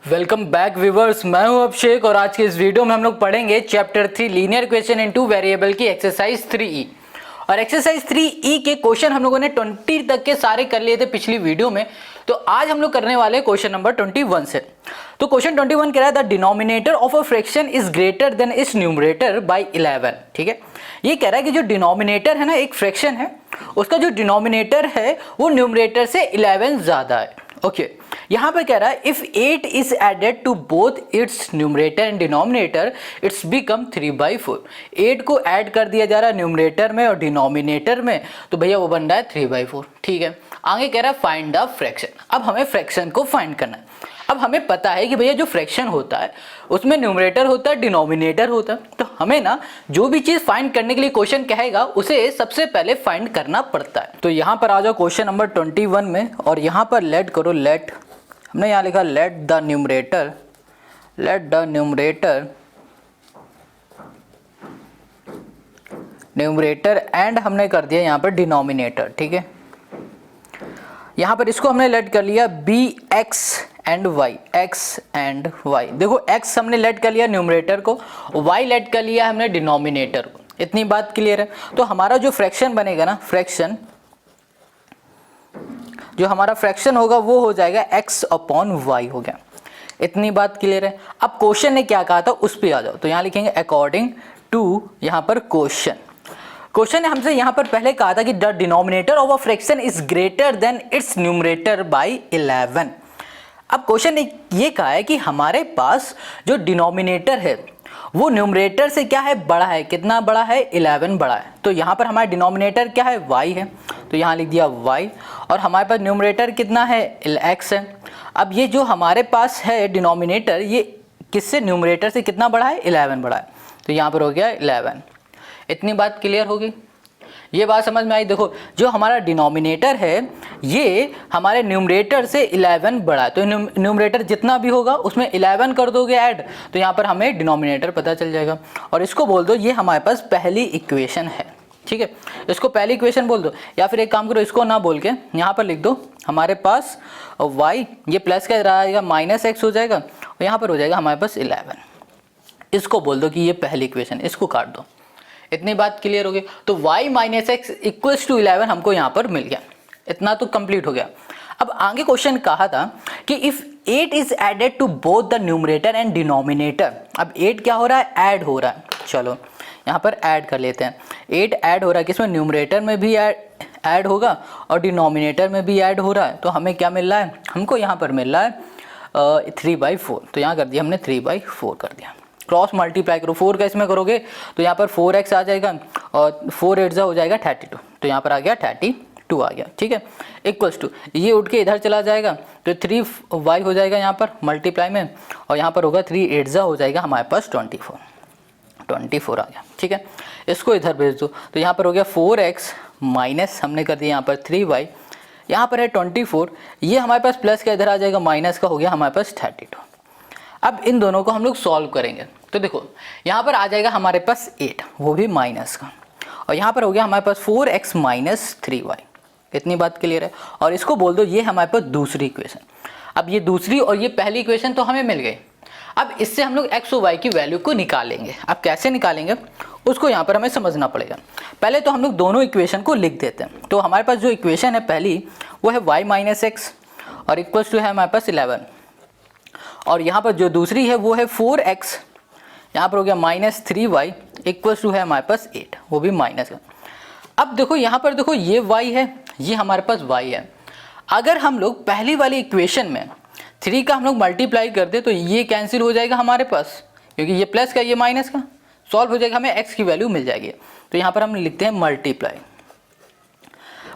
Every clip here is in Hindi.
वेलकम बैक व्यूवर्स, मैं हूं अभिषेक और आज के इस वीडियो में हम लोग पढ़ेंगे chapter 3 linear equation into variable की एक्सरसाइज 3E। और एक्सरसाइज 3E के क्वेश्चन हम लोगों ने 20 तक के सारे कर लिए थे पिछली वीडियो में। तो आज हम लोग करने वाले क्वेश्चन नंबर 21 से। तो क्वेश्चन 21 कह रहा है the denominator of a fraction is greater than it's numerator bye 11। ठीक है, ये कह रहा है कि जो डिनोमिनेटर है ना, एक फ्रैक्शन है, उसका जो डिनोमिनेटर है वो न्यूमरेटर से 11 ज्यादा है। ओके, यहाँ पे कह रहा है if 8 is added to both its numerator and denominator its become 3/4। 8 को ऐड कर दिया जा रहा है न्यूमरेटर में और डिनोमिनेटर में, तो भैया वो बन रहा है 3/4। ठीक है, आगे कह रहा है फाइंड द फ्रैक्शन। अब हमें फ्रैक्शन को फाइंड करना है। अब हमें पता है कि भैया जो फ्रैक्शन होता है उसमें न्यूमरेटर होता है, डिनोमिनेटर होता है, तो हमें ना जो भी चीज फाइंड करने के लिए क्वेश्चन कहेगा उसे सबसे पहले फाइंड करना पड़ता है। तो यहाँ पर आ जाओ क्वेश्चन नंबर 21 में और यहाँ पर लेट करो, लेट, हमने यहाँ लिखा लेट द न्यूमरेटर एंड हमने कर दिया यहाँ पर डिनोमिनेटर। ठीक है, यहाँ पर इसको हमने लेट कर लिया be x and y, x and y. देखो एक्स हमने लेट कर लिया न्यूमरेटर को, वाई लेट कर लिया हमने डिनोमिनेटर को। इतनी बात क्लियर है। तो हमारा जो फ्रैक्शन बनेगा ना, फ्रैक्शन जो हमारा फ्रैक्शन होगा वो हो जाएगा x अपॉन वाई हो गया। इतनी बात क्लियर है। अब क्वेश्चन ने क्या कहा था उस पे आ जाओ। तो यहाँ लिखेंगे अकॉर्डिंग टू, यहाँ पर क्वेश्चन ने हमसे यहाँ पर पहले कहा था कि the denominator of a fraction is greater than it's numerator bye 11। अब क्वेश्चन ने ये कहा है कि हमारे पास जो डिनोमिनेटर है वो न्यूमरेटर से क्या है, बड़ा है। कितना बड़ा है? 11 बड़ा है। तो यहाँ पर हमारा डिनोमिनेटर क्या है? y है, तो यहाँ लिख दिया y। और हमारे पास न्यूमरेटर कितना है? x है। अब ये जो हमारे पास है डिनोमिनेटर, ये किससे, न्यूमरेटर से कितना बड़ा है? 11 बड़ा है। तो यहाँ पर हो गया 11। इतनी बात क्लियर होगी, ये बात समझ में आई। देखो जो हमारा डिनोमिनेटर है ये हमारे न्यूमरेटर से 11 बड़ा है, तो न्यूमरेटर जितना भी होगा उसमें 11 कर दोगे ऐड, तो यहाँ पर हमें डिनोमिनेटर पता चल जाएगा। और इसको बोल दो ये हमारे पास पहली इक्वेशन है। ठीक है, इसको पहली इक्वेशन बोल दो, या फिर एक काम करो, इसको ना बोल के यहाँ पर लिख दो हमारे पास y, ये प्लस का रहेगा माइनस एक्स हो जाएगा, और यहाँ पर हो जाएगा हमारे पास 11। इसको बोल दो कि ये पहली इक्वेशन, इसको काट दो। इतनी बात क्लियर हो गई। तो y minus x equals to 11 हमको यहाँ पर मिल गया। इतना तो कंप्लीट हो गया। अब आगे क्वेश्चन कहा था कि if 8 is added to both the numerator and denominator. अब 8 क्या हो रहा है? ऐड हो रहा है। चलो यहाँ पर ऐड कर लेते हैं। 8 ऐड हो रहा है, किसमें? न्यूमरेटर में भी ऐड होगा और डिनोमिनेटर में भी ऐड हो रहा है। तो हमें क्या मिल रहा है? हमको यहाँ पर मिल रहा है 3/4। तो यहाँ कर दिया हमने 3/4 कर दिया। क्रॉस मल्टीप्लाई करो, 4 का इसमें करोगे तो यहाँ पर 4x आ जाएगा और 4 8 हो जाएगा 32। तो यहाँ पर आ गया 32 आ गया। ठीक है, इक्वल्स टू, ये उठ के इधर चला जाएगा तो 3y हो जाएगा यहाँ पर मल्टीप्लाई में, और यहाँ पर होगा 3 8 हो जाएगा हमारे पास 24 आ गया। ठीक है, इसको इधर भेज दो, तो यहाँ पर हो गया 4x माइनस हमने कर दिया यहाँ पर 3y, यहाँ पर है 24, ये हमारे पास प्लस का इधर आ जाएगा, माइनस का हो गया हमारे पास 32। अब इन दोनों को हम लोग सॉल्व करेंगे। तो देखो यहाँ पर आ जाएगा हमारे पास 8, वो भी माइनस का, और यहाँ पर हो गया हमारे पास 4x माइनस 3y। इतनी बात क्लियर है। और इसको बोल दो ये हमारे पास दूसरी इक्वेशन। अब ये दूसरी और ये पहली इक्वेशन तो हमें मिल गई। अब इससे हम लोग x और y की वैल्यू को निकालेंगे। अब कैसे निकालेंगे उसको यहाँ पर हमें समझना पड़ेगा। पहले तो हम लोग दोनों इक्वेशन को लिख देते हैं। तो हमारे पास जो इक्वेशन है पहली वो है y माइनस एक्स और इक्वल्स टू है हमारे पास 11, और यहाँ पर जो दूसरी है वो है 4x, यहाँ पर हो गया माइनस 3y इक्वल्स टू है हमारे पास 8, वो भी माइनस का। अब देखो यहाँ पर देखो ये y है, ये हमारे पास y है। अगर हम लोग पहली वाली इक्वेशन में 3 का हम लोग मल्टीप्लाई कर दे तो ये कैंसिल हो जाएगा हमारे पास, क्योंकि ये प्लस का ये माइनस का सॉल्व हो जाएगा, हमें x की वैल्यू मिल जाएगी। तो यहाँ पर हम लिखते हैं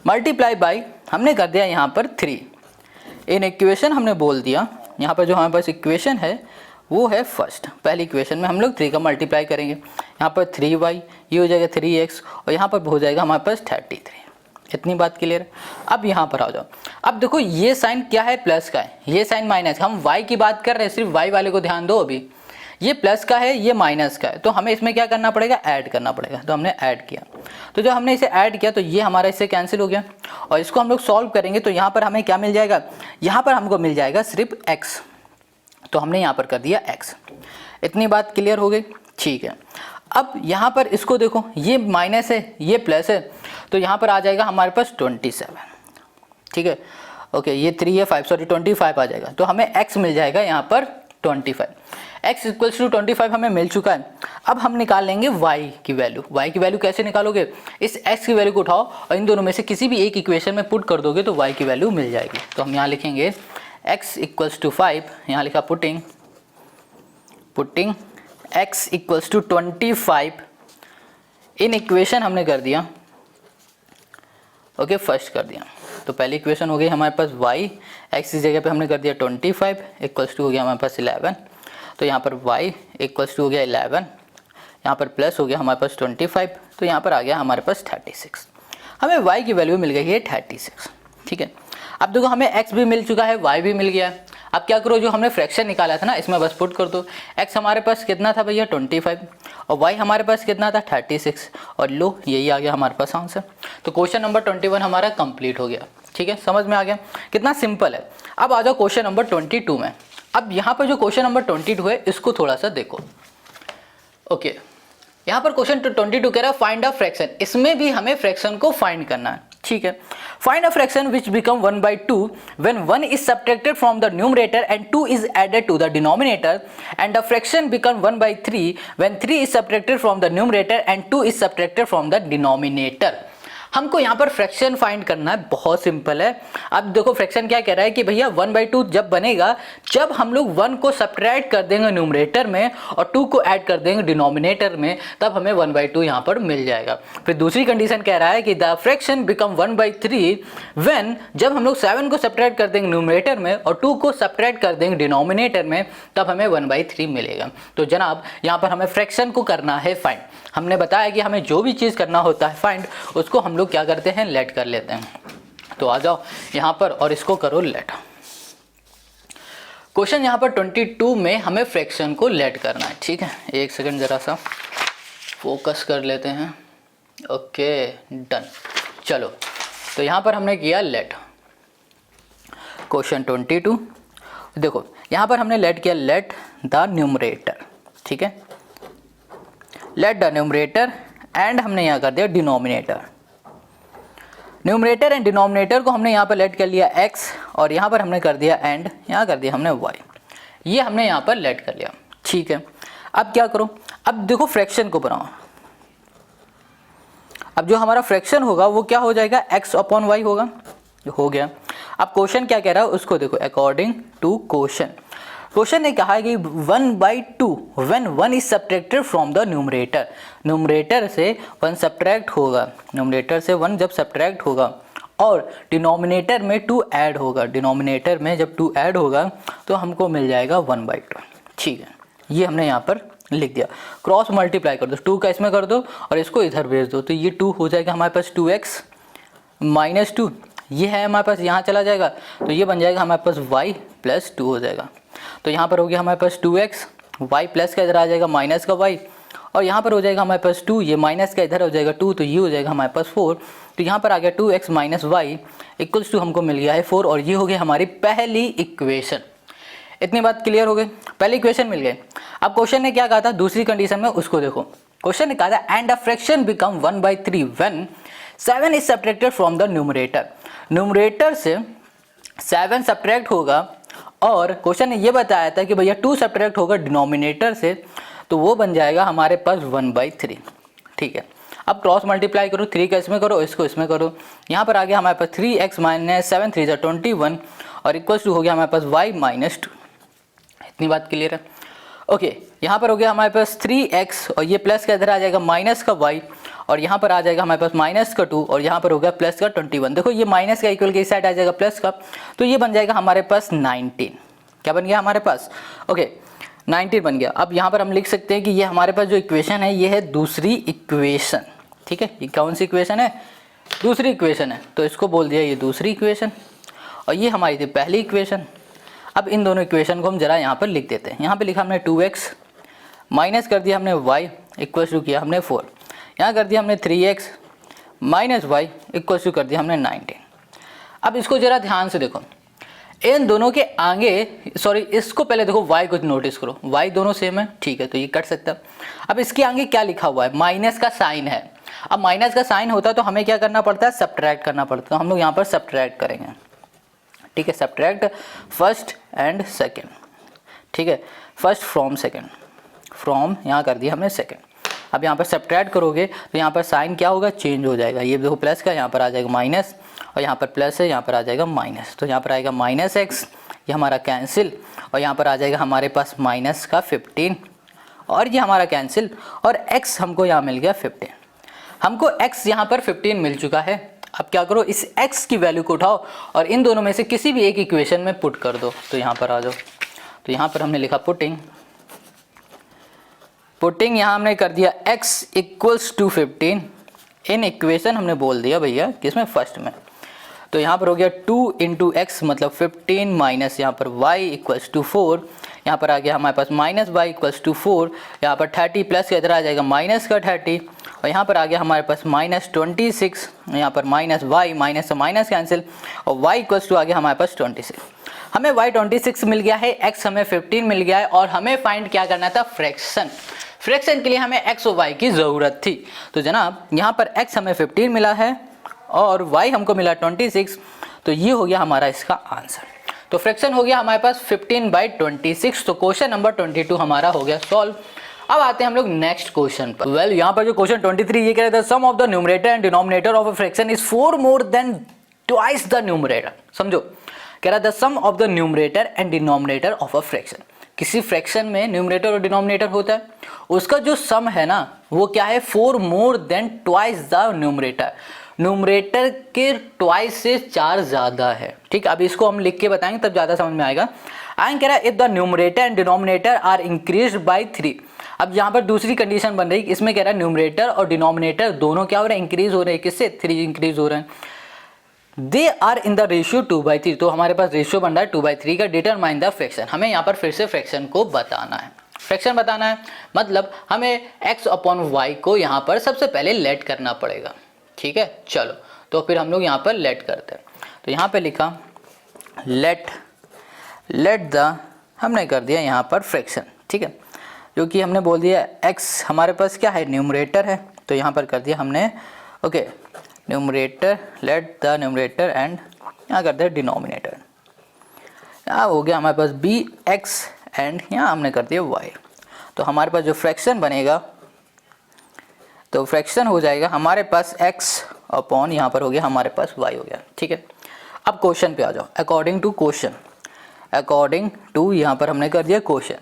मल्टीप्लाई बाई, हमने कर दिया यहाँ पर 3। इन इक्वेशन हमने बोल दिया, यहाँ पर जो हमारे पास इक्वेशन है वो है फर्स्ट। पहली इक्वेशन में हम लोग 3 का मल्टीप्लाई करेंगे, यहाँ पर 3y, ये हो जाएगा 3x, और यहाँ पर हो जाएगा हमारे पास 33। इतनी बात क्लियर है। अब यहाँ पर आ जाओ। अब देखो ये साइन क्या है? प्लस का है, ये साइन माइनस। हम y की बात कर रहे हैं, सिर्फ y वाले को ध्यान दो। अभी ये प्लस का है, ये माइनस का है, तो हमें इसमें क्या करना पड़ेगा? ऐड करना पड़ेगा। तो हमने ऐड किया, तो जब हमने इसे ऐड किया तो ये हमारा इससे कैंसिल हो गया, और इसको हम लोग सॉल्व करेंगे तो यहाँ पर हमें क्या मिल जाएगा? यहाँ पर हमको मिल जाएगा सिर्फ x। तो हमने यहाँ पर कर दिया x। इतनी बात क्लियर हो गई, ठीक है। अब यहाँ पर इसको देखो, ये माइनस है ये प्लस है, तो यहाँ पर आ जाएगा हमारे पास 27, ठीक है। ओके, ये 3 है 5 सॉरी 25 आ जाएगा, तो हमें x मिल जाएगा यहाँ पर 25। x इक्वल्स टू 25 हमें मिल चुका है। अब हम निकाल लेंगे y की वैल्यू। y की वैल्यू कैसे निकालोगे, इस x की वैल्यू को उठाओ और इन दोनों में से किसी भी एक इक्वेशन में पुट कर दोगे तो y की वैल्यू मिल जाएगी। तो हम यहाँ लिखेंगे x इक्वल्स टू 5, यहाँ लिखा putting x equals to 25 in equation हमने कर दिया, ओके फर्स्ट कर दिया। तो पहली इक्वेशन हो गई हमारे पास y, x की जगह पे हमने कर दिया 25 इक्वल्स टू हो गया हमारे पास 11। तो यहाँ पर y इक्वल्स टू हो गया 11, यहाँ पर प्लस हो गया हमारे पास 25, तो यहाँ पर आ गया हमारे पास 36। हमें y की वैल्यू मिल गई है 36, ठीक है। अब देखो हमें x भी मिल चुका है, y भी मिल गया। अब क्या करो, जो हमने फ्रैक्शन निकाला था ना इसमें बस पुट कर दो। x हमारे पास कितना था भैया 25 और y हमारे पास कितना था 36, और लो यही आ गया हमारे पास आंसर। तो क्वेश्चन नंबर 21 हमारा कंप्लीट हो गया, ठीक है। समझ में आ गया कितना सिंपल है। अब आ जाओ क्वेश्चन नंबर 22 में। अब यहाँ पर जो क्वेश्चन नंबर 22 है इसको थोड़ा सा देखो, ओके। यहाँ पर क्वेश्चन 22 कह रहा है फाइंड अ फ्रैक्शन, इसमें भी हमें फ्रैक्शन को फाइंड करना है, ठीक है। Find a fraction which become 1/2 when 1 is subtracted from the numerator and 2 is added to the denominator, and the fraction become 1/3 when 3 is subtracted from the numerator and 2 is subtracted from the denominator। हमको यहाँ पर फ्रैक्शन फाइंड करना है, बहुत सिंपल है। अब देखो फ्रैक्शन क्या कह रहा है कि भैया 1/2 जब बनेगा जब हम लोग 1 को सब्ट्रैक्ट कर देंगे न्यूमरेटर में और 2 को ऐड कर देंगे डिनोमिनेटर में, तब हमें 1/2 यहाँ पर मिल जाएगा। फिर दूसरी कंडीशन कह रहा है कि द फ्रैक्शन बिकम 1/3 व्हेन, जब हम लोग 7 को सब्ट्रैक्ट कर देंगे न्यूमरेटर में और 2 को सब्ट्रैक्ट कर देंगे डिनोमिनेटर में, तब हमें 1/3 मिलेगा। तो जनाब यहाँ पर हमें फ्रैक्शन को करना है फाइंड। हमने बताया कि हमें जो भी चीज़ करना होता है फाइंड, उसको हम लोग क्या करते हैं लेट कर लेते हैं। तो आ जाओ यहाँ पर और इसको करो लेट। क्वेश्चन यहाँ पर 22 में हमें फ्रैक्शन को लेट करना है, ठीक है। एक सेकंड ज़रा सा फोकस कर लेते हैं, ओके डन। चलो तो यहाँ पर हमने किया लेट क्वेश्चन 22। देखो यहाँ पर हमने लेट किया लेट द न्यूमरेटर, ठीक है, लेट द न्यूमरेटर, एंड हमने यहाँ कर दिया डिनोमिनेटर। न्यूमरेटर एंड डिनोमिनेटर को हमने यहाँ पर लेट कर लिया x और यहाँ पर हमने कर दिया एंड, यहाँ कर दिया हमने y। ये हमने यहाँ पर लेट कर लिया, ठीक है। अब क्या करो, अब देखो फ्रैक्शन को बनाओ। अब जो हमारा फ्रैक्शन होगा वो क्या हो जाएगा x/y होगा, हो गया। अब क्वेश्चन क्या कह रहा है उसको देखो, अकॉर्डिंग टू क्वेश्चन ने कहा कि 1/2 when 1 is subtracted from the numerator, numerator से 1 सब्ट्रैक्ट होगा, न्यूमरेटर से 1 जब सब्ट्रैक्ट होगा और डिनोमिनेटर में 2 ऐड होगा, डिनोमिनेटर में जब 2 ऐड होगा तो हमको मिल जाएगा 1/2, ठीक है। ये हमने यहाँ पर लिख दिया। क्रॉस मल्टीप्लाई कर दो, 2 का इसमें कर दो और इसको इधर भेज दो, तो ये 2 हो जाएगा हमारे पास 2x माइनस 2, ये है हमारे पास यहाँ चला जाएगा, तो ये बन जाएगा हमारे पास y प्लस 2 हो जाएगा। तो यहाँ पर हो गया हमारे पास 2x, y प्लस का इधर आ जाएगा माइनस का y, और यहाँ पर हो जाएगा हमारे पास 2, ये माइनस का इधर हो जाएगा 2, तो ये हो जाएगा हमारे पास 4। तो यहाँ पर आ गया 2x minus y equals to हमको मिल गया है 4, और ये हो गई हमारी पहली इक्वेशन। इतनी बात क्लियर हो गई, पहली इक्वेशन मिल गई। अब क्वेश्चन ने क्या कहा था दूसरी कंडीशन में, उसको देखो। क्वेश्चन ने कहा था and a fraction become 1/3 when 7 is subtracted from the numerator, numerator से 7 सब्ट्रैक्ट होगा, और क्वेश्चन ने ये बताया था कि भैया 2 सब्ट्रैक्ट होगा डिनोमिनेटर से, तो वो बन जाएगा हमारे पास 1/3, ठीक है। अब क्रॉस मल्टीप्लाई करो, 3 का इसमें करो, इसको इसमें करो, यहाँ पर आ गया हमारे पास 3x माइनस 7 3 21 और इक्वल्स टू हो गया हमारे पास y माइनस 2। इतनी बात क्लियर है, ओके। यहाँ पर हो गया हमारे पास 3x और ये प्लस का इधर आ जाएगा माइनस का y, और यहाँ पर आ जाएगा हमारे पास माइनस का 2 और यहाँ पर हो गया प्लस का 21। देखो ये माइनस का इक्वल के इस साइड आ जाएगा प्लस का, तो ये बन जाएगा हमारे पास 19। क्या बन गया हमारे पास, ओके 19 बन गया। अब यहाँ पर हम लिख सकते हैं कि ये हमारे पास जो इक्वेशन है ये है दूसरी इक्वेशन, ठीक है। ये कौन सी इक्वेशन है, दूसरी इक्वेशन है, तो इसको बोल दिया ये दूसरी इक्वेशन, और ये हमारी थी पहली इक्वेशन। अब इन दोनों इक्वेशन को हम जरा यहाँ पर लिख देते हैं। यहाँ पे लिखा हमने 2x माइनस कर दिया हमने y इक्वल्स टू किया हमने 4, यहाँ कर दिया हमने 3x minus y equals to कर दिया हमने 19। अब इसको ज़रा ध्यान से देखो, इन दोनों के आगे, सॉरी इसको पहले देखो y को नोटिस करो, y दोनों सेम है, ठीक है, तो ये कट सकता है। अब इसके आगे क्या लिखा हुआ है, माइनस का साइन है। अब माइनस का साइन होता है तो हमें क्या करना पड़ता है, सब्ट्रैक्ट करना पड़ता है। तो हम लोग यहाँ पर सब्ट्रैक्ट करेंगे, ठीक है, सब्ट्रैक्ट फर्स्ट एंड सेकेंड, ठीक है, फर्स्ट फ्रॉम सेकेंड, फ्रॉम यहाँ कर दिया हमने सेकेंड। अब यहाँ पर सब्ट्रैक्ट करोगे तो यहाँ पर साइन क्या होगा, चेंज हो जाएगा। ये देखो प्लस का यहाँ पर आ जाएगा माइनस, और यहाँ पर प्लस है, यहाँ पर आ जाएगा माइनस, तो यहाँ पर आएगा माइनस एक्स, ये हमारा कैंसिल, और यहाँ पर आ जाएगा हमारे पास माइनस का 15, और ये हमारा कैंसिल, और x हमको यहाँ मिल गया 15। हमको x यहाँ पर 15 मिल चुका है। अब क्या करो, इस x की वैल्यू को उठाओ और इन दोनों में से किसी भी एक इक्वेशन में पुट कर दो। तो यहाँ पर आ जाओ, तो यहाँ पर हमने लिखा पुटिंग, पुटिंग यहाँ हमने कर दिया x equals to 15 in equation, हमने बोल दिया भैया किसमें, फर्स्ट में। तो यहाँ पर हो गया 2 इंटू एक्स मतलब 15 माइनस यहाँ पर y इक्वल्स टू 4, यहाँ पर आ गया हमारे पास माइनस y इक्वल्स टू 4, यहाँ पर 30 प्लस का इधर आ जाएगा माइनस का 30, और यहाँ पर आ गया हमारे पास माइनस 26, यहाँ पर माइनस y, माइनस से माइनस कैंसिल, और y इक्वल्स टू आ गया हमारे पास 26। हमें y 26 मिल गया है, x हमें 15 मिल गया है, और हमें फाइंड क्या करना था, फ्रैक्शन। फ्रैक्शन के लिए हमें x और y की ज़रूरत थी। तो जनाब यहाँ पर x हमें 15 मिला है और y हमको मिला 26, तो ये हो गया हमारा इसका आंसर। तो फ्रैक्शन हो गया हमारे पास 15/26। तो क्वेश्चन नंबर 22 हमारा हो गया सॉल्व। अब आते हैं हम लोग नेक्स्ट क्वेश्चन पर। वेल यहाँ पर जो क्वेश्चन 23 ये कह रहा था, sum of the numerator and denominator of a fraction is 4 more than twice the numerator. समझो, कह रहा था sum of the numerator and denominator of a fraction. किसी फ्रैक्शन में न्यूमरेटर और डिनोमिनेटर होता है, उसका जो सम है ना वो क्या है, 4 more than twice the numerator. Numerator के ट्वाइस से 4 ज़्यादा है। ठीक, अब इसको हम लिख के बताएंगे तब ज़्यादा समझ में आएगा। आगे कह रहा है if the numerator and denominator are increased by 3। अब यहाँ पर दूसरी कंडीशन बन रही, इसमें कह रहा है न्यूमरेटर और डिनोमिनेटर दोनों क्या हो रहे हैं, इंक्रीज हो रहे हैं। किससे, 3 इंक्रीज हो रहे हैं। They are in the ratio 2/3। तो हमारे पास रेशियो बन रहा है 2/3 का। Determine the fraction. हमें यहाँ पर फिर से फ्रैक्शन को बताना है। फ्रैक्शन बताना है मतलब हमें x अपॉन y को यहाँ पर सबसे पहले लेट करना पड़ेगा। ठीक है, चलो तो फिर हम लोग यहाँ पर लेट करते हैं। तो यहाँ पे लिखा लेट द, हमने कर दिया यहाँ पर फ्रैक्शन। ठीक है, जो कि हमने बोल दिया x हमारे पास क्या है, न्यूमरेटर है, तो यहाँ पर कर दिया हमने okay numerator, let the numerator and यहाँ कर दिया डिनोमिनेटर। यहाँ हो गया हमारे पास bx एंड यहाँ हमने कर दिया y। तो हमारे पास जो फ्रैक्शन बनेगा, तो फ्रैक्शन हो जाएगा हमारे पास x अपॉन यहाँ पर हो गया हमारे पास y हो गया। ठीक है, अब क्वेश्चन पे आ जाओ। According to question, according to यहाँ पर हमने कर दिया क्वेश्चन।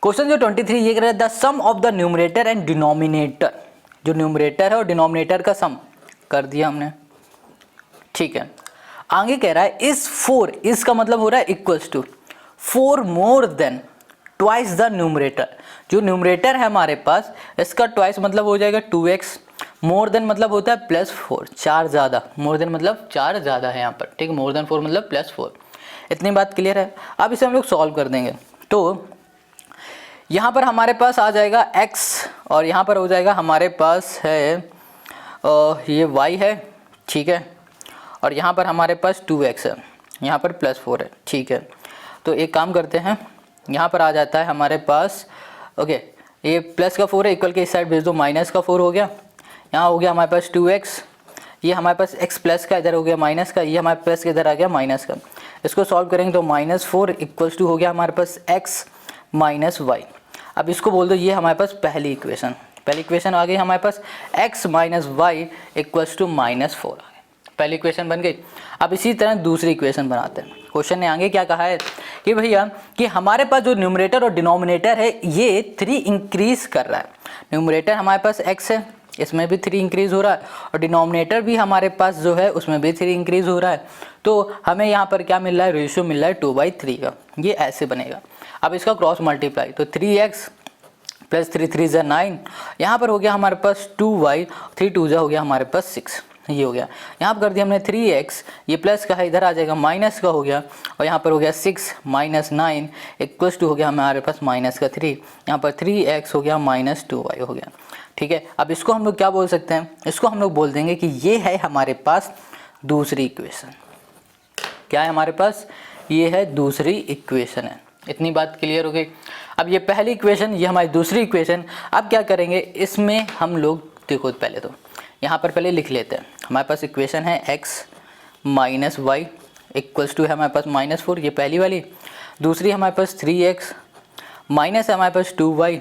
क्वेश्चन जो 23 ये कह रहा है the sum of the numerator and denominator. जो न्यूमरेटर है और डिनोमिनेटर का सम कर दिया हमने। ठीक है, आगे कह रहा है इस 4, इसका मतलब हो रहा है equals to 4 more than twice the numerator. जो न्यूमरेटर है हमारे पास इसका ट्वाइस मतलब हो जाएगा 2x। मोर देन मतलब होता है +4, 4 ज़्यादा। मोर देन मतलब 4 ज़्यादा है यहाँ पर। ठीक है, मोर देन 4 मतलब +4। इतनी बात क्लियर है। अब इसे हम लोग सॉल्व कर देंगे। तो यहाँ पर हमारे पास आ जाएगा x और यहाँ पर हो जाएगा हमारे पास है ये y है। ठीक है, और यहाँ पर हमारे पास 2x है, यहाँ पर +4 है। ठीक है, तो एक काम करते हैं, यहाँ पर आ जाता है हमारे पास ओके ये प्लस का 4 है, इक्वल के इस साइड भेज दो, माइनस का 4 हो गया। यहाँ हो गया हमारे पास 2x, ये हमारे पास x प्लस का इधर हो गया माइनस का, ये हमारे प्लस के इधर आ गया माइनस का। इसको सॉल्व करेंगे तो -4 इक्वल्स टू हो गया हमारे पास x माइनस y। अब इसको बोल दो ये हमारे पास पहली इक्वेशन। पहली इक्वेशन आ गई हमारे पास x minus y equals to -4 आ गया। पहली इक्वेशन बन गई। अब इसी तरह दूसरी इक्वेशन बनाते हैं। क्वेश्चन ने आगे क्या कहा है कि भैया कि हमारे पास जो न्यूमरेटर और डिनोमिनेटर है ये 3 इंक्रीज कर रहा है। न्यूमरेटर हमारे पास x है, इसमें भी 3 इंक्रीज हो रहा है, और डिनोमिनेटर भी हमारे पास जो है उसमें भी 3 इंक्रीज हो रहा है। तो हमें यहाँ पर क्या मिल रहा है, रेशियो मिल रहा है 2/3 का। ये ऐसे बनेगा। अब इसका क्रॉस मल्टीप्लाई, तो 3x + 3 3 = 9, यहाँ पर हो गया हमारे पास 2y, 3 2 हो गया हमारे पास 6। ये हो गया। यहाँ पर कर दिया हमने 3x, ये प्लस का है इधर आ जाएगा माइनस का हो गया, और यहाँ पर हो गया 6 - 9 इक्वल्स टू हो गया हमारे पास -3। यहाँ पर 3x हो गया -2y हो गया। ठीक है, अब इसको हम लोग क्या बोल सकते हैं, इसको हम लोग बोल देंगे कि ये है हमारे पास दूसरी इक्वेशन। क्या है हमारे पास, ये है दूसरी इक्वेशन है। इतनी बात क्लियर हो गई। अब ये पहली इक्वेशन, ये हमारी दूसरी इक्वेशन। अब क्या करेंगे, इसमें हम लोग देखो पहले तो यहाँ पर पहले लिख लेते हैं। हमारे पास इक्वेशन है x minus y equals to है हमारे पास -4, ये पहली वाली। दूसरी हमारे पास 3x माइनस है हमारे पास 2y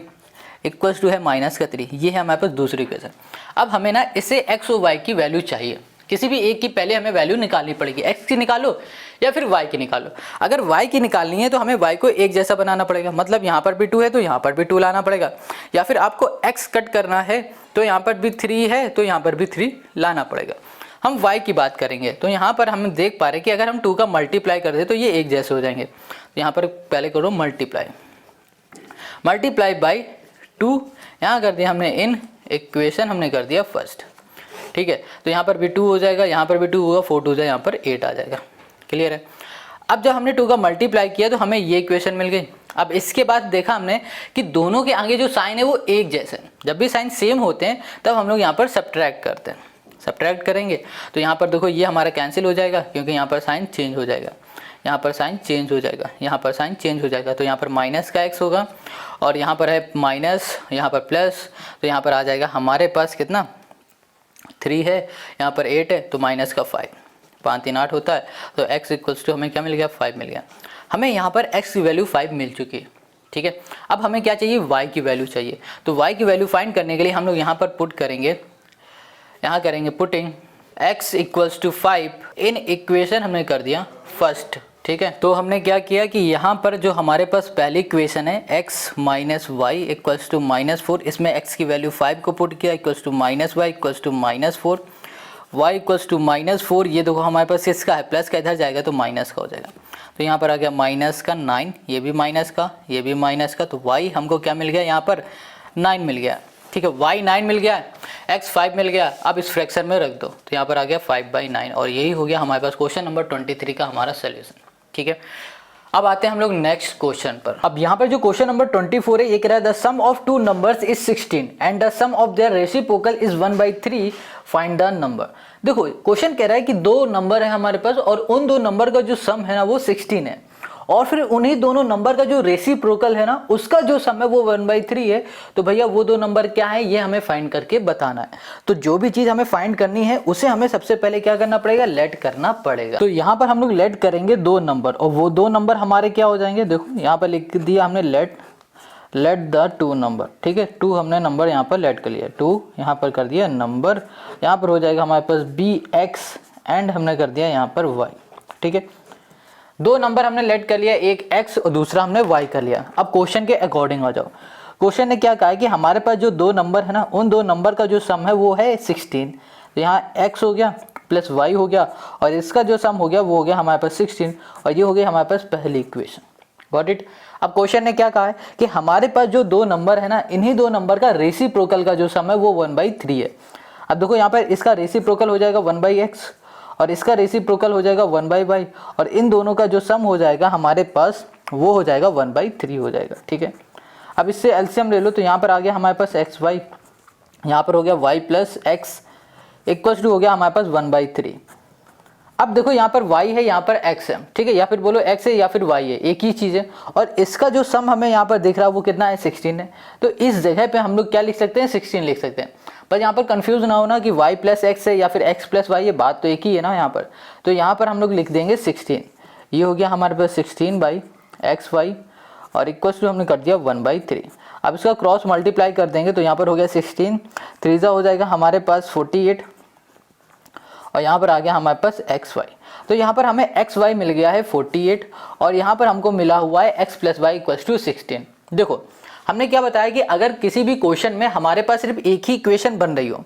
इक्वल्स टू है -3, ये है हमारे पास दूसरी इक्वेशन। अब हमें ना इससे x और y की वैल्यू चाहिए, किसी भी एक की पहले हमें वैल्यू निकालनी पड़ेगी। x की निकालो या फिर y की निकालो। अगर y की निकालनी है तो हमें y को एक जैसा बनाना पड़ेगा, मतलब यहाँ पर भी 2 है तो यहाँ पर भी 2 लाना पड़ेगा, या फिर आपको x कट करना है तो यहाँ पर भी 3 है तो यहाँ पर भी 3 लाना पड़ेगा। हम y की बात करेंगे तो यहाँ पर हम देख पा रहे हैं कि अगर हम 2 का मल्टीप्लाई कर दे तो ये एक जैसे हो जाएंगे। तो यहाँ पर पहले करो मल्टीप्लाई बाई 2, यहाँ कर दिया हमने इन इक्वेशन, हमने कर दिया फर्स्ट, ठीक है। तो यहाँ पर भी 2 हो जाएगा, यहाँ पर भी 2 होगा, 4 2 जाए यहाँ पर 8 आ जाएगा। क्लियर है। अब जब हमने 2 का मल्टीप्लाई किया तो हमें ये इक्वेशन मिल गई। अब इसके बाद देखा हमने कि दोनों के आगे जो साइन है वो एक जैसे हैं। जब भी साइन सेम होते हैं तब हम लोग यहाँ पर सब्ट्रैक्ट करते हैं। सब्ट्रैक्ट करेंगे तो यहाँ पर देखो ये हमारा कैंसिल हो जाएगा, क्योंकि यहाँ पर साइन चेंज हो जाएगा, यहाँ पर साइन चेंज हो जाएगा, यहाँ पर साइन चेंज हो जाएगा। तो यहाँ पर माइनस का x होगा और यहाँ पर है माइनस, यहाँ पर प्लस, तो यहाँ पर आ जाएगा हमारे पास कितना 3 है, यहाँ पर 8 है तो माइनस का 5, 5 3 8 होता है। तो x इक्वल्स टू हमें क्या मिल गया, 5 मिल गया। हमें यहाँ पर x की वैल्यू 5 मिल चुकी है, ठीक है। अब हमें क्या चाहिए, y की वैल्यू चाहिए। तो y की वैल्यू फाइंड करने के लिए हम लोग यहाँ पर पुट करेंगे, यहाँ करेंगे putting x equals to 5 in equation हमने कर दिया फर्स्ट, ठीक है। तो हमने क्या किया कि यहाँ पर जो हमारे पास पहली इक्वेशन है x minus y equals to -4, इसमें x की वैल्यू 5 को पुट किया equals to -y equals to -4, y equals to -4। ये देखो हमारे पास किसका है, प्लस का, इधर जाएगा तो माइनस का हो जाएगा। तो यहाँ पर आ गया माइनस का 9, ये भी माइनस का, ये भी माइनस का। तो y हमको क्या मिल गया, यहाँ पर 9 मिल गया, ठीक है। y 9 मिल गया, x 5 मिल गया। अब इस फ्रैक्शन में रख दो तो यहाँ पर आ गया 5/9, और यही हो गया हमारे पास क्वेश्चन नंबर 23 का हमारा सोल्यूशन, ठीक है। अब आते हैं हम लोग नेक्स्ट क्वेश्चन पर। अब यहाँ पर जो क्वेश्चन नंबर 24 है, ये कह रहा है the sum of 2 numbers is 16 and the sum of their reciprocal is 1/3, find the number. देखो क्वेश्चन कह रहा है कि 2 नंबर है हमारे पास और उन 2 नंबर का जो सम है ना वो 16 है, और फिर उन्हीं दोनों नंबर का जो रेसिप्रोकल है ना उसका जो सम है वो 1/3 है। तो भैया वो 2 नंबर क्या है ये हमें फाइंड करके बताना है। तो जो भी चीज हमें फाइंड करनी है उसे हमें सबसे पहले क्या करना पड़ेगा, लेट करना पड़ेगा। तो यहाँ पर हम लोग लेट करेंगे 2 नंबर, और वो 2 नंबर हमारे क्या हो जाएंगे, देखो यहाँ पर लिख दिया हमने लेट द 2 नंबर, ठीक है। 2 हमने नंबर यहाँ पर लेट कर लिया, 2 यहाँ पर कर दिया नंबर, यहाँ पर हो जाएगा हमारे पास bx एंड हमने कर दिया यहाँ पर y, ठीक है। 2 नंबर हमने लेट कर लिया, एक x और दूसरा हमने y कर लिया। अब क्वेश्चन के अकॉर्डिंग आ जाओ। क्वेश्चन ने क्या कहा है कि हमारे पास जो 2 नंबर है ना उन 2 नंबर का जो सम है वो है 16। तो यहाँ x हो गया प्लस y हो गया, और इसका जो सम हो गया वो हो गया हमारे पास 16, और ये हो गया हमारे पास पहली इक्वेशन। Got it. अब क्वेश्चन ने क्या कहा है कि हमारे पास जो 2 नंबर है ना इन्हीं 2 नंबर का रेसिप्रोकल का जो सम है वो 1/3 है। अब देखो यहाँ पर इसका रेसिप्रोकल हो जाएगा 1/x और इसका रेसिप्रोकल हो जाएगा 1/y, और इन दोनों का जो सम हो जाएगा हमारे पास वो हो जाएगा 1/3 हो जाएगा, ठीक है। अब इससे एलसीएम ले लो तो यहाँ पर आ गया हमारे पास xy, यहाँ पर हो गया y plus x equals to हो गया हमारे पास 1/3। अब देखो यहाँ पर y है, यहाँ पर x है, ठीक है, या फिर बोलो x है या फिर y है, एक ही चीज़ है। और इसका जो सम हमें यहाँ पर दिख रहा है वो कितना है, 16 है। तो इस जगह पे हम लोग क्या लिख सकते हैं, 16 लिख सकते हैं। पर यहाँ पर कंफ्यूज ना होना कि y प्लस x है या फिर x प्लस y, ये बात तो एक ही है ना यहाँ पर। तो यहाँ पर हम लोग लिख देंगे 16, ये हो गया हमारे पास 16/xy और इक्वल्स टू हमने कर दिया 1/3। अब इसका क्रॉस मल्टीप्लाई कर देंगे तो यहाँ पर हो गया 16, 3 हो जाएगा हमारे पास 48, और यहाँ पर आ गया हमारे पास xy। तो यहाँ पर हमें xy मिल गया है 48, और यहाँ पर हमको मिला हुआ है x plus y equals to 16। देखो हमने क्या बताया कि अगर किसी भी क्वेश्चन में हमारे पास सिर्फ एक ही इक्वेशन बन रही हो,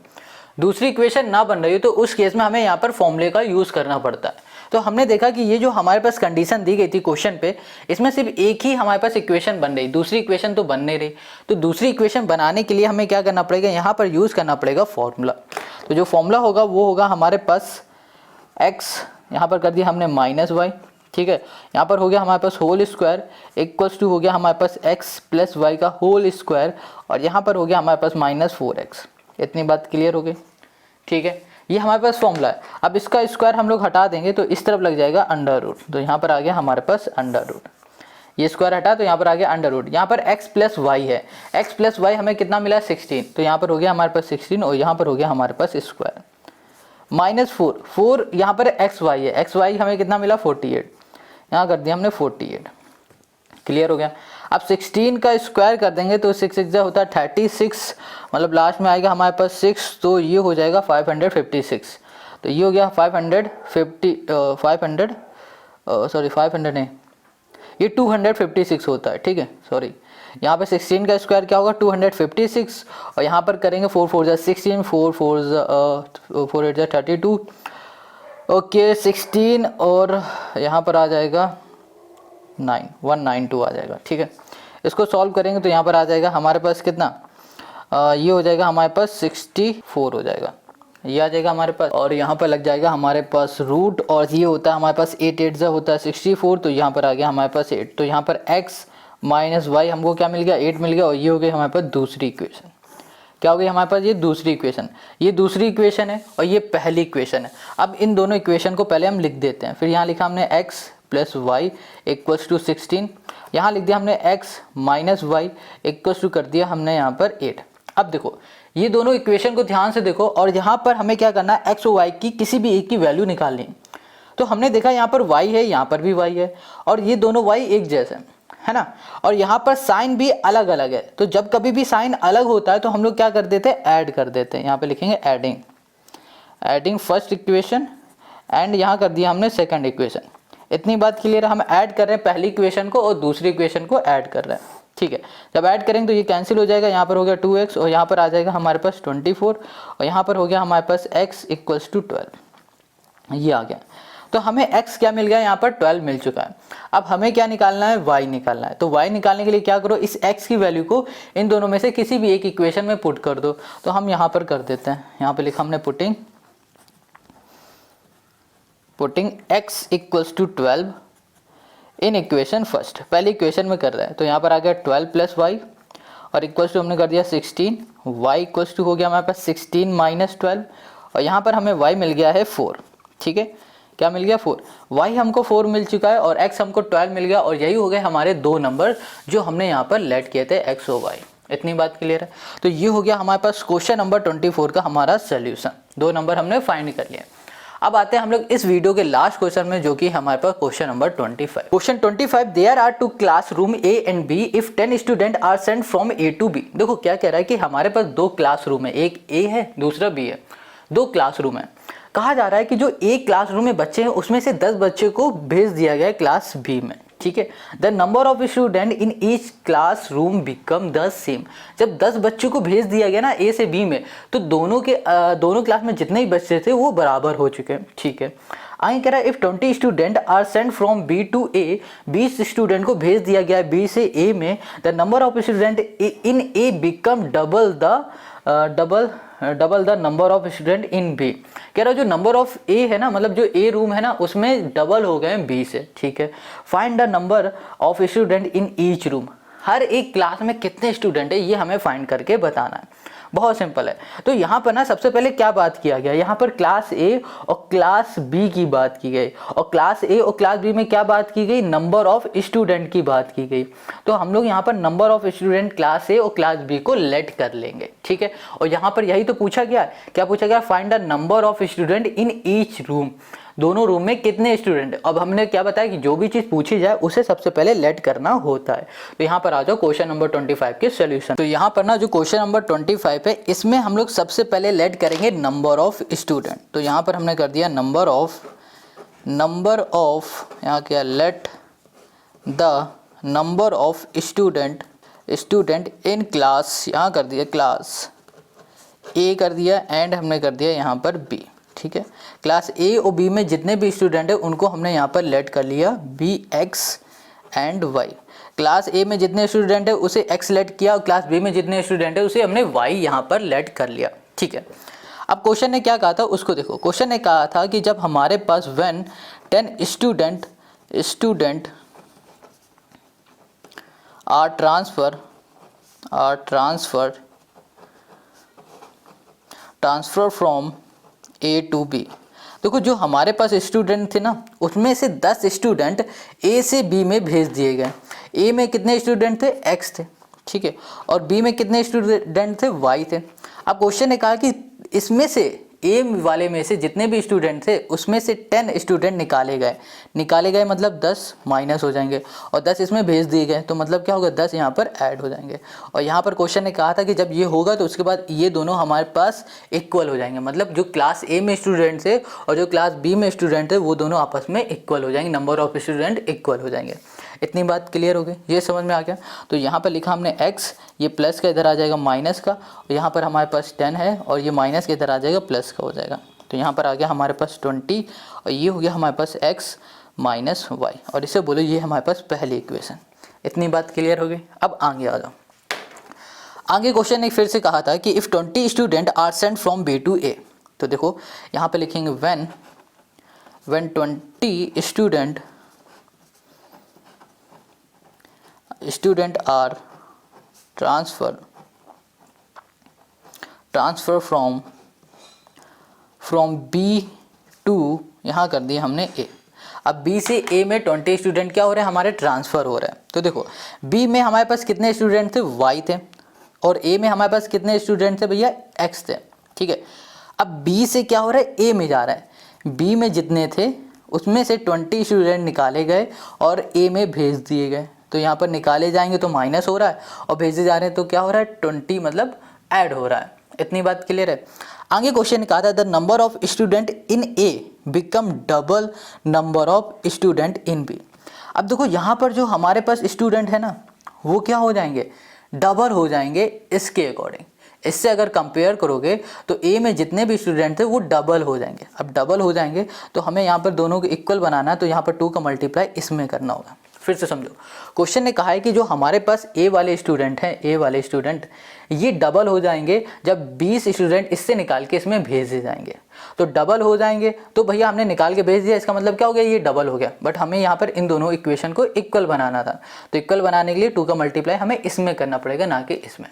दूसरी इक्वेशन ना बन रही हो, तो उस केस में हमें यहाँ पर फॉर्मूले का यूज़ करना पड़ता है। तो हमने देखा कि ये जो हमारे पास कंडीशन दी गई थी क्वेश्चन पे, इसमें सिर्फ एक ही हमारे पास इक्वेशन बन रही, दूसरी इक्वेशन तो बन नहीं रही। तो दूसरी इक्वेशन बनाने के लिए हमें क्या करना पड़ेगा, यहाँ पर यूज़ करना पड़ेगा फॉर्मूला। तो जो फॉर्मूला होगा वो होगा हमारे पास x, यहाँ पर कर दिया हमने -y, ठीक है, यहाँ पर हो गया हमारे पास होल स्क्वायर इक्वल्स टू हो गया हमारे पास x प्लस वाई का होल स्क्वायर, और यहाँ पर हो गया हमारे पास -4x। इतनी बात क्लियर हो गई, ठीक है। ये हमारे पास फॉर्मूला है। अब इसका स्क्वायर हम लोग हटा देंगे तो इस तरफ लग जाएगा अंडर रूट, तो यहाँ पर आ गया हमारे पास अंडर रूट। ये स्क्वायर हटा तो यहाँ पर आ गया अंडर रूट। यहाँ पर x प्लस वाई है, x प्लस वाई हमें कितना मिला 16, तो यहाँ पर हो गया हमारे पास 16 और यहाँ पर हो गया हमारे पास स्क्वायर माइनस 4 यहाँ पर एक्स वाई है, एक्स वाई हमें कितना मिला 48, यहाँ कर दिया हमने 48। क्लियर हो गया। अब 16 का स्क्वायर कर देंगे तो 6 6 होता है 36, मतलब लास्ट में आएगा हमारे पास 6, तो ये हो जाएगा 556। तो ये हो गया 500 नहीं, ये 256 होता है, ठीक है, सॉरी। यहाँ पे 16 का स्क्वायर क्या होगा 256, और यहाँ पर करेंगे 4 4 16, 4 4 8 32, ओके 16, और यहाँ पर आ जाएगा 192 आ जाएगा, ठीक है। इसको सॉल्व करेंगे तो यहाँ पर आ जाएगा हमारे पास कितना, ये हो जाएगा हमारे पास 64 हो जाएगा, ये आ जाएगा हमारे पास, और यहाँ पर लग जाएगा हमारे पास रूट, और ये होता है हमारे पास 8 8 होता है 64, तो यहाँ पर आ गया हमारे पास 8, तो यहाँ पर x माइनस वाई हमको क्या मिल गया 8 मिल गया, और ये हो गई हमारे पास दूसरी इक्वेशन। क्या हो गई हमारे पास ये दूसरी इक्वेशन, ये दूसरी इक्वेशन है और ये पहली इक्वेशन है। अब इन दोनों इक्वेशन को पहले हम लिख देते हैं, फिर यहाँ लिखा हमने x plus y equals to 16, यहाँ लिख दिया हमने x minus y equals to कर दिया हमने यहाँ पर 8। अब देखो ये दोनों इक्वेशन को ध्यान से देखो, और यहाँ पर हमें क्या करना है x और y की किसी भी एक की वैल्यू निकालनी। तो हमने देखा यहाँ पर y है, यहाँ पर भी y है, और ये दोनों y एक जैसे है ना, और यहाँ पर साइन भी अलग अलग है। तो जब कभी भी साइन अलग होता है तो हम लोग क्या कर देते हैं, ऐड कर देते हैं। यहाँ पे लिखेंगे एडिंग फर्स्ट इक्वेशन, एंड यहाँ कर दिया हमने सेकंड इक्वेशन। इतनी बात क्लियर है, हम ऐड कर रहे हैं पहली इक्वेशन को और दूसरी इक्वेशन को ऐड कर रहे हैं, ठीक है। जब ऐड करेंगे तो ये कैंसिल हो जाएगा, यहाँ पर हो गया 2x, और यहाँ पर आ जाएगा हमारे पास 24, और यहाँ पर हो गया हमारे पास x इक्वल्स टू 12, ये आ गया। तो हमें x क्या मिल गया, यहाँ पर 12 मिल चुका है। अब हमें क्या निकालना है, y निकालना है। तो y निकालने के लिए क्या करो, इस x की वैल्यू को इन दोनों में से किसी भी एक इक्वेशन में पुट कर दो। तो हम यहाँ पर कर देते हैं, यहाँ पे लिखा हमने putting x equals to 12 in equation first, पहली इक्वेशन में कर रहा है। तो यहाँ पर आ गया 12 प्लस वाई, और इक्वल्स टू हमने कर दिया 16, y इक्वल्स टू हो गया हमारे पास 16 माइनस 12, और यहाँ पर हमें y मिल गया है 4, ठीक है। क्या मिल गया 4, y हमको 4 मिल चुका है और x हमको 12 मिल गया, और यही हो गए हमारे दो नंबर जो हमने यहाँ पर लेट किए थे x और y। इतनी बात क्लियर है। तो ये हो गया हमारे पास क्वेश्चन नंबर 24 का हमारा सोल्यूशन, दो नंबर हमने फाइंड कर लिए। अब आते हैं हम लोग इस वीडियो के लास्ट क्वेश्चन में, जो कि हमारे पास question number 25। Question 25, there are 2 classroom A and B if 10 student are sent from A to B। देखो क्या कह रहा है कि हमारे पास दो क्लासरूम है, एक A है दूसरा B है, दो क्लासरूम है। कहा जा रहा है कि जो एक क्लासरूम में बच्चे हैं उसमें से 10 बच्चे को भेज दिया गया है क्लास बी में, ठीक है। The number of student in each classroom become the same. जब 10 बच्चों को भेज दिया गया ना ए से बी में, तो दोनों क्लास में जितने ही बच्चे थे वो बराबर हो चुके हैं, ठीक है। आगे कह रहा है if 20 student are sent from B to A, 20 student को भेज दिया गया है बी से ए में, the number of student in A become double the number of student in B. कह रहा है जो नंबर ऑफ ए है ना, मतलब जो ए रूम है ना उसमें डबल हो गए बी से, ठीक है। Find the number of student in each room. हर एक क्लास में कितने स्टूडेंट है ये हमें फाइंड करके बताना है, बहुत सिंपल है। तो यहाँ पर ना सबसे पहले क्या बात किया गया, यहाँ पर क्लास ए और क्लास बी की बात की गई, और क्लास ए और क्लास बी में क्या बात की गई, नंबर ऑफ स्टूडेंट की बात की गई। तो हम लोग यहाँ पर नंबर ऑफ स्टूडेंट क्लास ए और क्लास बी को लेट कर लेंगे, ठीक है। और यहाँ पर यही तो पूछा गया, क्या पूछा गया, find the number of student in each room. दोनों रूम में कितने स्टूडेंट। अब हमने क्या बताया कि जो भी चीज पूछी जाए उसे सबसे पहले लेट करना होता है। तो यहाँ पर आ जाओ क्वेश्चन नंबर 25 के सॉल्यूशन। तो यहाँ पर ना जो क्वेश्चन नंबर 25 है इसमें हम लोग सबसे पहले लेट करेंगे नंबर ऑफ स्टूडेंट। तो यहाँ पर हमने कर दिया नंबर ऑफ यहाँ क्या, let the number of student in class, यहाँ कर दिया क्लास ए कर दिया, एंड हमने कर दिया यहाँ पर बी, ठीक है। क्लास ए और बी में जितने भी स्टूडेंट है उनको हमने यहाँ पर लेट कर लिया be x and y. Class A में जितने स्टूडेंट है उसे एक्स लेट किया, और क्लास बी में जितने स्टूडेंट है उसे हमने वाई यहाँ पर लेट कर लिया, ठीक है। अब क्वेश्चन ने क्या कहा था उसको देखो। क्वेश्चन ने कहा था कि जब हमारे पास when 10 student are transfer from A to B। देखो जो हमारे पास स्टूडेंट थे ना, उसमें से 10 स्टूडेंट A से B में भेज दिए गए। A में कितने स्टूडेंट थे? X थे, ठीक है, और B में कितने स्टूडेंट थे? Y थे। अब क्वेश्चन ने कहा कि इसमें से ए वाले में से जितने भी स्टूडेंट थे उसमें से 10 स्टूडेंट निकाले गए मतलब 10 माइनस हो जाएंगे, और 10 इसमें भेज दिए गए, तो मतलब क्या होगा? 10 यहाँ पर ऐड हो जाएंगे। और यहाँ पर क्वेश्चन ने कहा था कि जब ये होगा तो उसके बाद ये दोनों हमारे पास इक्वल हो जाएंगे, मतलब जो क्लास ए में स्टूडेंट थे और जो क्लास बी में स्टूडेंट थे वो दोनों आपस में इक्वल हो जाएंगे, नंबर ऑफ स्टूडेंट इक्वल हो जाएंगे। इतनी बात क्लियर हो गई, ये समझ में आ गया। तो यहाँ पर लिखा हमने x, ये प्लस का इधर आ जाएगा माइनस का, और यहाँ पर हमारे पास 10 है और ये माइनस के इधर आ जाएगा प्लस का हो जाएगा। तो यहाँ पर आ गया हमारे पास 20 और ये हो गया हमारे पास x माइनस वाई, और इसे बोलो ये हमारे पास पहली इक्वेशन। इतनी बात क्लियर हो गई। अब आगे आ जाओ। आगे क्वेश्चन ने फिर से कहा था कि if 20 student are sent from B to A। तो देखो यहाँ पे लिखेंगे when 20 student are transfer from B to, यहाँ कर दिया हमने A। अब B से A में 20 स्टूडेंट क्या हो रहे हैं? हमारे ट्रांसफ़र हो रहा है। तो देखो B में हमारे पास कितने स्टूडेंट थे? Y थे, और A में हमारे पास कितने स्टूडेंट थे भैया? X थे, ठीक है। अब B से क्या हो रहा है? A में जा रहा है। B में जितने थे उसमें से 20 स्टूडेंट निकाले गए और A में भेज दिए गए। तो यहाँ पर निकाले जाएंगे तो माइनस हो रहा है, और भेजे जा रहे हैं तो क्या हो रहा है? 20 मतलब ऐड हो रहा है। इतनी बात क्लियर है। आगे क्वेश्चन ने कहा था the number of student in A become double number of student in B। अब देखो यहाँ पर जो हमारे पास स्टूडेंट है ना, वो क्या हो जाएंगे? डबल हो जाएंगे इसके अकॉर्डिंग। इससे अगर कंपेयर करोगे तो A में जितने भी स्टूडेंट थे वो डबल हो जाएंगे। अब डबल हो जाएंगे तो हमें यहाँ पर दोनों को इक्वल बनाना है, तो यहाँ पर 2 का मल्टीप्लाई इसमें करना होगा। फिर से समझो, क्वेश्चन ने कहा है कि जो हमारे पास A वाले स्टूडेंट हैं, A वाले स्टूडेंट ये डबल हो जाएंगे जब 20 स्टूडेंट इससे निकाल के इसमें भेजे जाएंगे। तो डबल हो जाएंगे तो भैया हमने निकाल के भेज दिया, इसका मतलब क्या हो गया? ये डबल हो गया। बट हमें यहाँ पर इन दोनों इक्वेशन को इक्वल बनाना था, तो इक्वल बनाने के लिए 2 का मल्टीप्लाई हमें इसमें करना पड़ेगा, ना कि इसमें।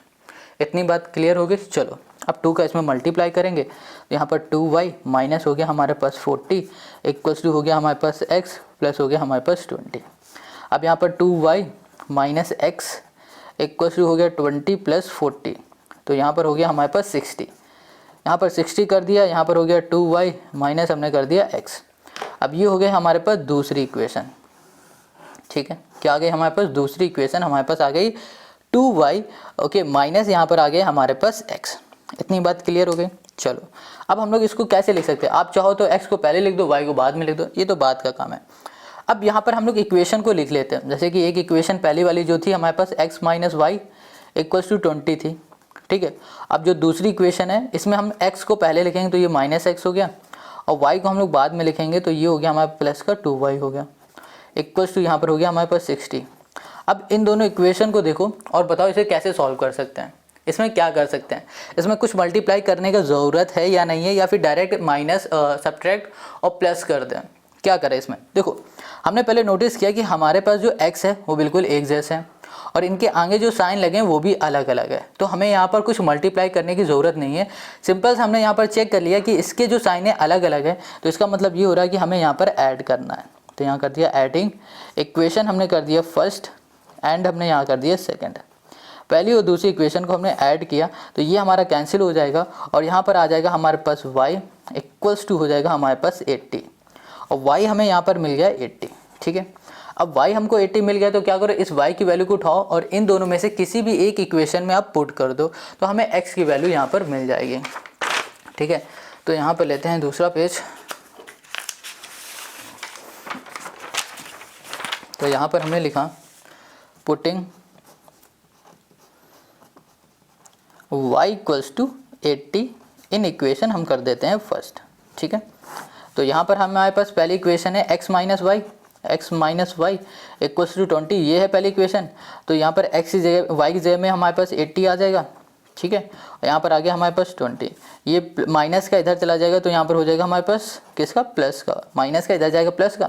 इतनी बात क्लियर हो गई। चलो अब 2 का इसमें मल्टीप्लाई करेंगे, तो यहाँ पर 2y माइनस हो गया हमारे पास 40 इक्वल्स टू हो गया हमारे पास x प्लस हो गया हमारे पास 20। अब यहाँ पर 2y minus x equals to हो गया 20 प्लस 40, तो यहाँ पर हो गया हमारे पास 60। यहाँ पर 60 कर दिया, यहाँ पर हो गया 2y माइनस हमने कर दिया x। अब ये हो गया हमारे पास दूसरी इक्वेशन, ठीक है। क्या आ गई हमारे पास? दूसरी इक्वेशन हमारे पास आ गई 2y, ओके, माइनस यहाँ पर आ गए हमारे पास x। इतनी बात क्लियर हो गई। चलो अब हम लोग इसको कैसे लिख सकते हैं? आप चाहो तो x को पहले लिख दो, y को बाद में लिख दो, ये तो बात का काम है। अब यहाँ पर हम लोग इक्वेशन को लिख लेते हैं। जैसे कि एक इक्वेशन पहली वाली जो थी हमारे पास x minus y equals to 20 थी, ठीक है। अब जो दूसरी इक्वेशन है इसमें हम x को पहले लिखेंगे तो ये माइनस x हो गया, और y को हम लोग बाद में लिखेंगे तो ये हो गया हमारे प्लस का 2y हो गया इक्वल्स टू यहाँ पर हो गया हमारे पास 60। अब इन दोनों इक्वेशन को देखो और बताओ इसे कैसे सॉल्व कर सकते हैं। इसमें क्या कर सकते हैं? इसमें कुछ मल्टीप्लाई करने का ज़रूरत है या नहीं है, या फिर डायरेक्ट माइनस सब्ट्रैक्ट और प्लस कर दें? क्या करें इसमें? देखो हमने पहले नोटिस किया कि हमारे पास जो x है वो बिल्कुल एक जैसे हैं, और इनके आगे जो साइन लगे हैं वो भी अलग अलग है। तो हमें यहाँ पर कुछ मल्टीप्लाई करने की ज़रूरत नहीं है। सिंपल से हमने यहाँ पर चेक कर लिया कि इसके जो साइन है अलग अलग है, तो इसका मतलब ये हो रहा है कि हमें यहाँ पर ऐड करना है। तो यहाँ कर दिया एडिंग, इक्वेशन हमने कर दिया फर्स्ट एंड हमने यहाँ कर दिया सेकेंड। पहली और दूसरी इक्वेशन को हमने ऐड किया तो ये हमारा कैंसिल हो जाएगा, और यहाँ पर आ जाएगा हमारे पास y इक्वल्स टू हो जाएगा हमारे पास 80, और y हमें यहाँ पर मिल गया 80, ठीक है। अब y हमको 80 मिल गया तो क्या करो, इस y की वैल्यू को उठाओ और इन दोनों में से किसी भी एक इक्वेशन में आप पुट कर दो, तो हमें x की वैल्यू यहाँ पर मिल जाएगी, ठीक है। तो यहाँ पर लेते हैं दूसरा पेज। तो यहाँ पर हमने लिखा putting y equals to 80 in equation हम कर देते हैं फर्स्ट, ठीक है। तो यहाँ पर हमारे पास पहली इक्वेशन है x minus y equals to 20, ये है पहली इक्वेशन। तो यहाँ पर x की जगह y की जगह में हमारे पास 80 आ जाएगा, ठीक है। और यहाँ पर आ गया हमारे पास 20, ये माइनस का इधर चला जाएगा तो यहाँ पर हो जाएगा हमारे पास किसका? प्लस का। माइनस का इधर जाएगा प्लस का,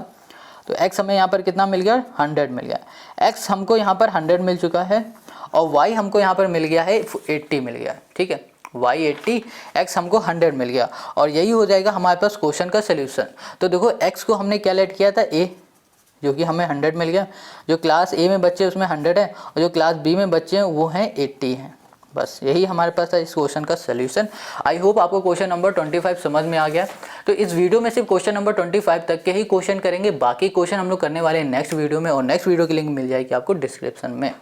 तो x हमें यहाँ पर कितना मिल गया? 100 मिल गया। x हमको यहाँ पर 100 मिल चुका है, और y हमको यहाँ पर मिल गया है 80 मिल गया, ठीक है। y 80, x हमको 100 मिल गया और यही हो जाएगा हमारे पास क्वेश्चन का सोल्यूशन। तो देखो x को हमने क्या लेट किया था a, जो कि हमें 100 मिल गया, जो क्लास A में बच्चे उसमें 100 है और जो क्लास B में बच्चे हैं वो हैं 80 हैं। बस यही हमारे पास था इस क्वेश्चन का सोल्यूशन। आई होप आपको क्वेश्चन नंबर 25 समझ में आ गया। तो इस वीडियो में सिर्फ क्वेश्चन नंबर 25 तक के ही क्वेश्चन करेंगे, बाकी क्वेश्चन हम लोग करने वाले हैं नेक्स्ट वीडियो में, और नेक्स्ट वीडियो की लिंक मिल जाएगी आपको डिस्क्रिप्शन में।